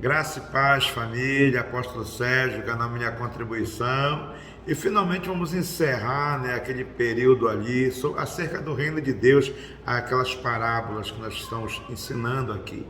Graça e paz, família, apóstolo Sérgio, canal Minha Contribuição. E finalmente vamos encerrar, aquele período ali acerca do reino de Deus, aquelas parábolas que nós estamos ensinando aqui.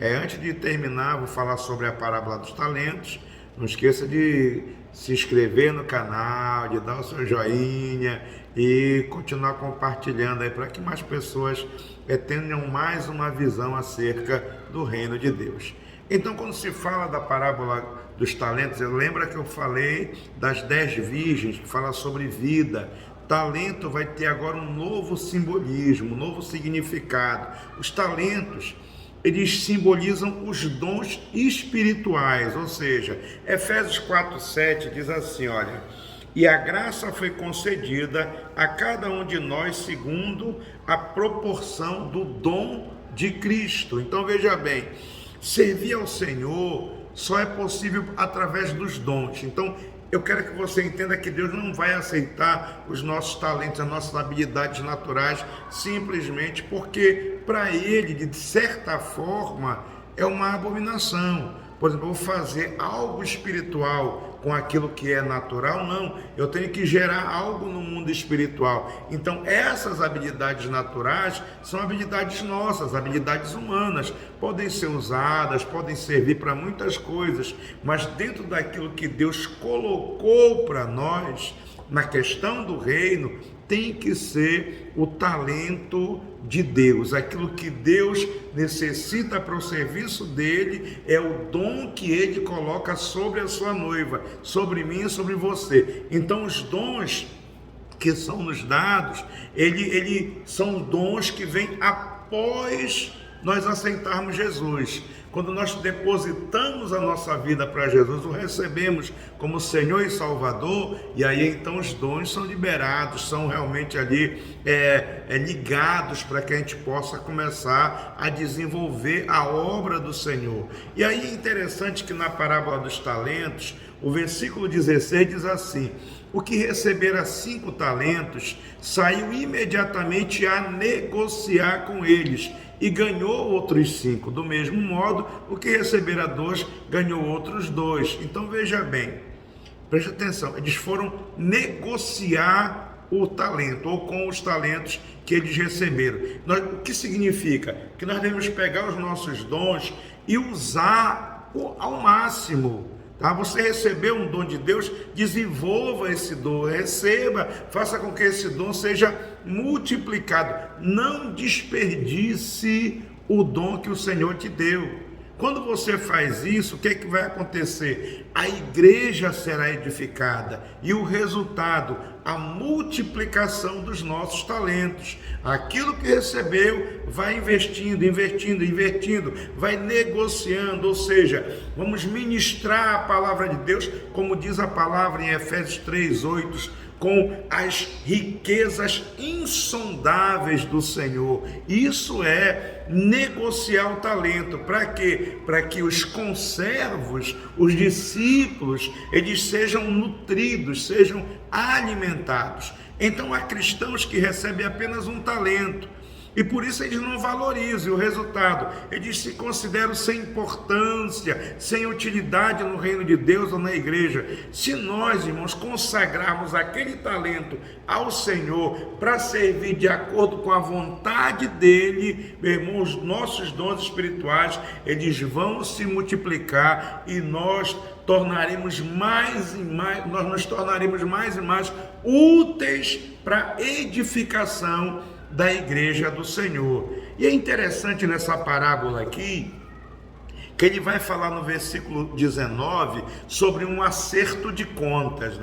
Antes de terminar, vou falar sobre a parábola dos talentos. Não esqueça de se inscrever no canal, de dar o seu joinha e continuar compartilhando aí para que mais pessoas tenham mais uma visão acerca do reino de Deus. Então, quando se fala da parábola dos talentos, lembra que eu falei das 10 virgens, que fala sobre vida. Talento vai ter agora um novo simbolismo, um novo significado. Os talentos, eles simbolizam os dons espirituais, ou seja, Efésios 4:7 diz assim, olha: e a graça foi concedida a cada um de nós segundo a proporção do dom de Cristo. Então veja bem, servir ao Senhor só é possível através dos dons. Então eu quero que você entenda que Deus não vai aceitar os nossos talentos, as nossas habilidades naturais, simplesmente porque para Ele, de certa forma, é uma abominação. Por exemplo, eu vou fazer algo espiritual com aquilo que é natural? Não, eu tenho que gerar algo no mundo espiritual. Então, essas habilidades naturais são habilidades nossas, habilidades humanas. Podem ser usadas, podem servir para muitas coisas, mas dentro daquilo que Deus colocou para nós, na questão do reino, tem que ser o talento de Deus. Aquilo que Deus necessita para o serviço dele é o dom que ele coloca sobre a sua noiva, sobre mim e sobre você. Então os dons que são nos dados, ele são dons que vêm após nós aceitarmos Jesus. Quando nós depositamos a nossa vida para Jesus, o recebemos como Senhor e Salvador, e aí então os dons são liberados, são realmente ali ligados para que a gente possa começar a desenvolver a obra do Senhor. E aí é interessante que na parábola dos talentos, o versículo 16 diz assim: o que recebera 5 talentos saiu imediatamente a negociar com eles e ganhou outros 5. Do mesmo modo, o que recebera 2 ganhou outros 2. Então veja bem, preste atenção, eles foram negociar o talento, ou com os talentos que eles receberam. O que significa? Que nós devemos pegar os nossos dons e usar ao máximo. Você recebeu um dom de Deus, desenvolva esse dom, receba, faça com que esse dom seja multiplicado. Não desperdice o dom que o Senhor te deu. Quando você faz isso, o que é que vai acontecer? A igreja será edificada e o resultado, a multiplicação dos nossos talentos. Aquilo que recebeu, vai investindo, vai negociando, ou seja, vamos ministrar a palavra de Deus, como diz a palavra em Efésios 3:8, com as riquezas insondáveis do Senhor. Isso é negociar o talento. Para quê? Para que os conservos, os discípulos, eles sejam nutridos, sejam alimentados. Então há cristãos que recebem apenas um talento, e por isso eles não valorizam o resultado. Eles se consideram sem importância, sem utilidade no reino de Deus ou na igreja. Se nós, irmãos, consagrarmos aquele talento ao Senhor para servir de acordo com a vontade dele, meu irmão, os nossos dons espirituais, eles vão se multiplicar e nós tornaremos mais e mais, nós nos tornaremos mais e mais úteis para a edificação da igreja do Senhor. E é interessante nessa parábola aqui, que ele vai falar no versículo 19 sobre um acerto de contas,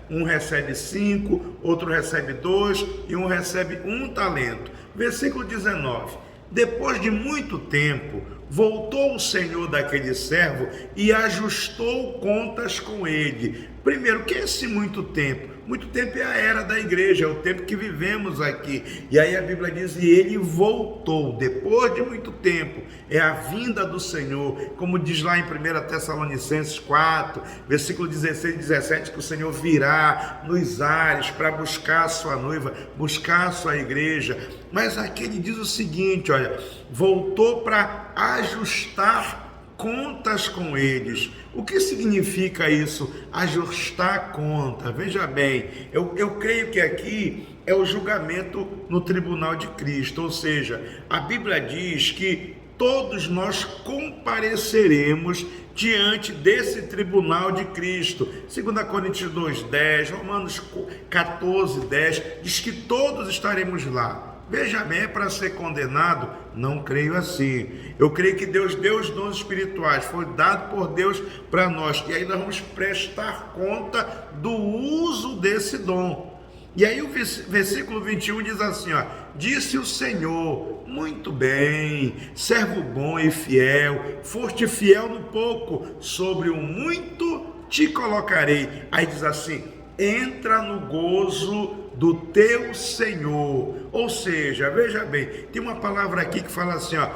Um recebe 5, outro recebe 2 e um recebe 1 talento. Versículo 19: depois de muito tempo, voltou o senhor daquele servo e ajustou contas com ele. Primeiro, o que é esse muito tempo? Muito tempo é a era da igreja, é o tempo que vivemos aqui. E aí a Bíblia diz: e ele voltou, depois de muito tempo, é a vinda do Senhor, como diz lá em 1 Tessalonicenses 4, versículo 16 e 17, que o Senhor virá nos ares para buscar a sua noiva, buscar a sua igreja. Mas aqui ele diz o seguinte, olha, voltou para ajustar contas com eles. O que significa isso? Ajustar a conta. Veja bem, eu creio que aqui é o julgamento no tribunal de Cristo, ou seja, a Bíblia diz que todos nós compareceremos diante desse tribunal de Cristo. 2 Coríntios 2:10, Romanos 14:10, diz que todos estaremos lá. Veja bem, é para ser condenado? Não creio assim. Eu creio que Deus deu os dons espirituais, foi dado por Deus para nós, e aí nós vamos prestar conta do uso desse dom. E aí o versículo 21 diz assim, ó: disse o Senhor, muito bem, servo bom e fiel, foste fiel no pouco, sobre o muito te colocarei. Aí diz assim: entra no gozo do teu Senhor. Ou seja, veja bem, tem uma palavra aqui que fala assim, ó,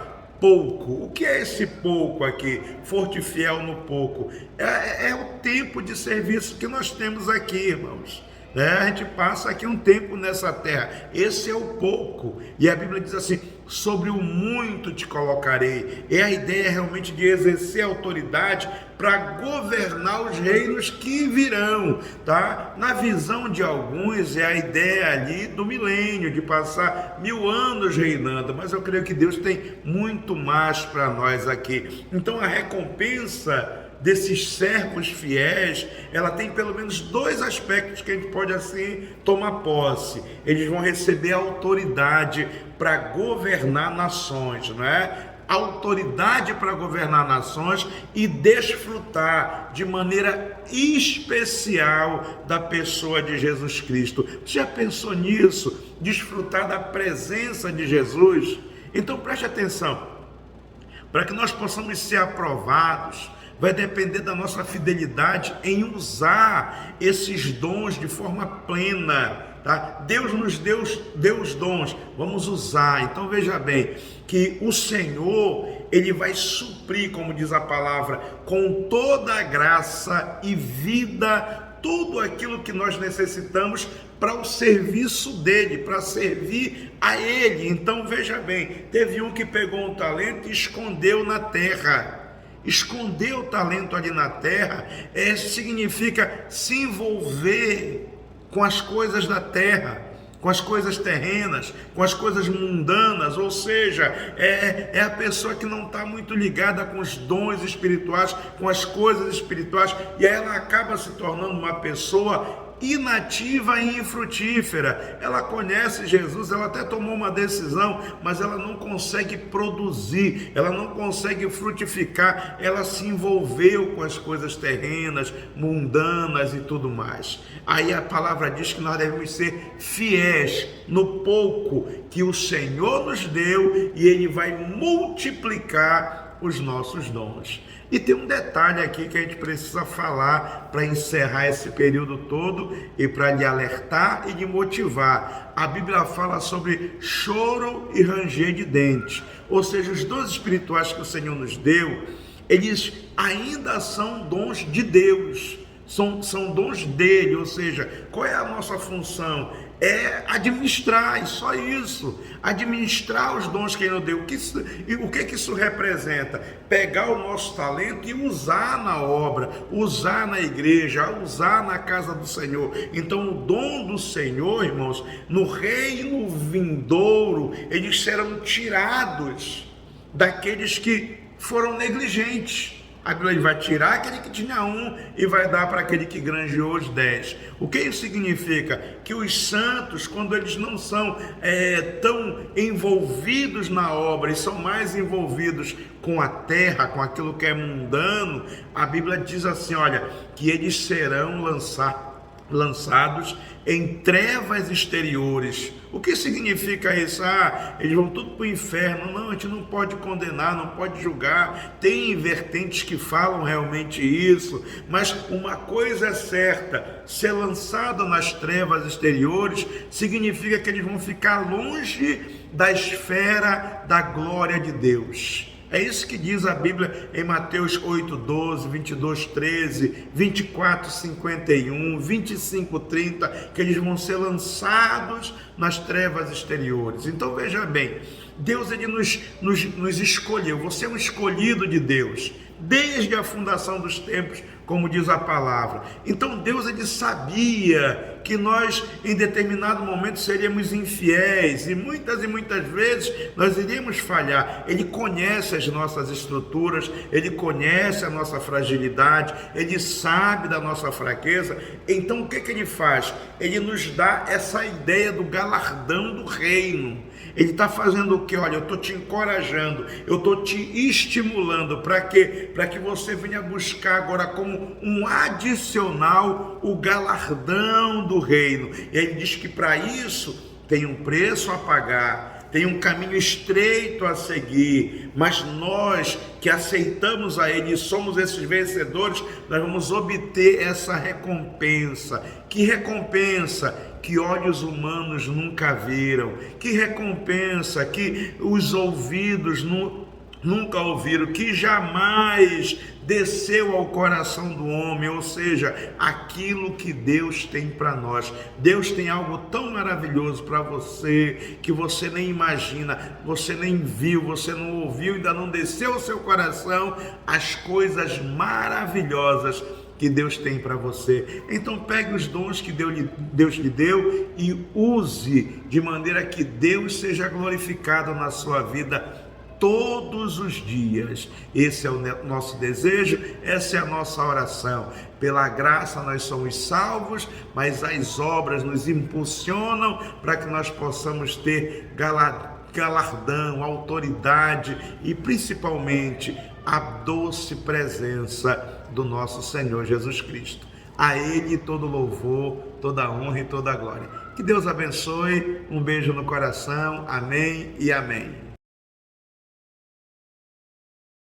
pouco. O que é esse pouco aqui? Forte fiel no pouco. É o tempo de serviço que nós temos aqui, irmãos. A gente passa aqui um tempo nessa terra, esse é o pouco, e a Bíblia diz assim: sobre o muito te colocarei. É a ideia realmente de exercer autoridade para governar os reinos que virão, tá? Na visão de alguns é a ideia ali do milênio, de passar 1000 anos reinando, mas eu creio que Deus tem muito mais para nós aqui. Então a recompensa desses servos fiéis, ela tem pelo menos 2 aspectos que a gente pode assim tomar posse. Eles vão receber autoridade para governar nações, não é? Autoridade para governar nações e desfrutar de maneira especial da pessoa de Jesus Cristo. Você já pensou nisso? Desfrutar da presença de Jesus? Então preste atenção, para que nós possamos ser aprovados, vai depender da nossa fidelidade em usar esses dons de forma plena, tá? Deus nos deu os dons, vamos usar. Então veja bem, que o Senhor, Ele vai suprir, como diz a palavra, com toda a graça e vida, tudo aquilo que nós necessitamos para o serviço dele, para servir a ele. Então veja bem, teve um que pegou um talento e escondeu na terra. Esconder o talento ali na terra significa se envolver com as coisas da terra, com as coisas terrenas, com as coisas mundanas, ou seja, é a pessoa que não está muito ligada com os dons espirituais, com as coisas espirituais, e aí ela acaba se tornando uma pessoa inativa e infrutífera. Ela conhece Jesus, ela até tomou uma decisão, mas ela não consegue produzir, ela não consegue frutificar, ela se envolveu com as coisas terrenas, mundanas e tudo mais. Aí a palavra diz que nós devemos ser fiéis no pouco que o Senhor nos deu, e Ele vai multiplicar os nossos dons. E tem um detalhe aqui que a gente precisa falar para encerrar esse período todo e para lhe alertar e lhe motivar. A Bíblia fala sobre choro e ranger de dentes, ou seja, os dons espirituais que o Senhor nos deu, eles ainda são dons de Deus, são dons dele, ou seja, qual é a nossa função? É administrar, e só isso, administrar os dons que Ele nos deu. O que isso representa? Pegar o nosso talento e usar na obra, usar na igreja, usar na casa do Senhor. Então o dom do Senhor, irmãos, no reino vindouro, eles serão tirados daqueles que foram negligentes. A Bíblia vai tirar aquele que tinha 1 e vai dar para aquele que granjeou os 10. O que isso significa? Que os santos, quando eles não são tão envolvidos na obra e são mais envolvidos com a terra, com aquilo que é mundano, a Bíblia diz assim, olha, que eles serão lançados em trevas exteriores. O que significa isso? Eles vão tudo para o inferno. Não, a gente não pode condenar, não pode julgar. Tem vertentes que falam realmente isso, mas uma coisa é certa: ser lançado nas trevas exteriores significa que eles vão ficar longe da esfera da glória de Deus. É isso que diz a Bíblia em Mateus 8:12, 22:13, 24:51, 25:30, que eles vão ser lançados nas trevas exteriores. Então veja bem, Deus ele nos escolheu. Você é um escolhido de Deus desde a fundação dos tempos, como diz a palavra. Então Deus ele sabia que nós em determinado momento seríamos infiéis e muitas vezes nós iríamos falhar. Ele conhece as nossas estruturas, ele conhece a nossa fragilidade, ele sabe da nossa fraqueza. Então o que ele faz? Ele nos dá essa ideia do galardão do reino. Ele está fazendo o que? Olha, eu estou te encorajando, eu estou te estimulando. Para quê? Para que você venha buscar agora como um adicional o galardão do reino. E ele diz que para isso tem um preço a pagar, tem um caminho estreito a seguir, mas nós que aceitamos a Ele e somos esses vencedores, nós vamos obter essa recompensa. Que recompensa? Que olhos humanos nunca viram, que recompensa que os ouvidos nunca ouviram, que jamais desceu ao coração do homem, ou seja, aquilo que Deus tem para nós. Deus tem algo tão maravilhoso para você, que você nem imagina, você nem viu, você não ouviu, ainda não desceu ao seu coração as coisas maravilhosas que Deus tem para você. Então pegue os dons que Deus lhe deu e use de maneira que Deus seja glorificado na sua vida todos os dias. Esse é o nosso desejo, essa é a nossa oração. Pela graça nós somos salvos, mas as obras nos impulsionam para que nós possamos ter galardão, autoridade e principalmente a doce presença do nosso Senhor Jesus Cristo. A Ele todo louvor, toda honra e toda glória. Que Deus abençoe, um beijo no coração, amém e amém.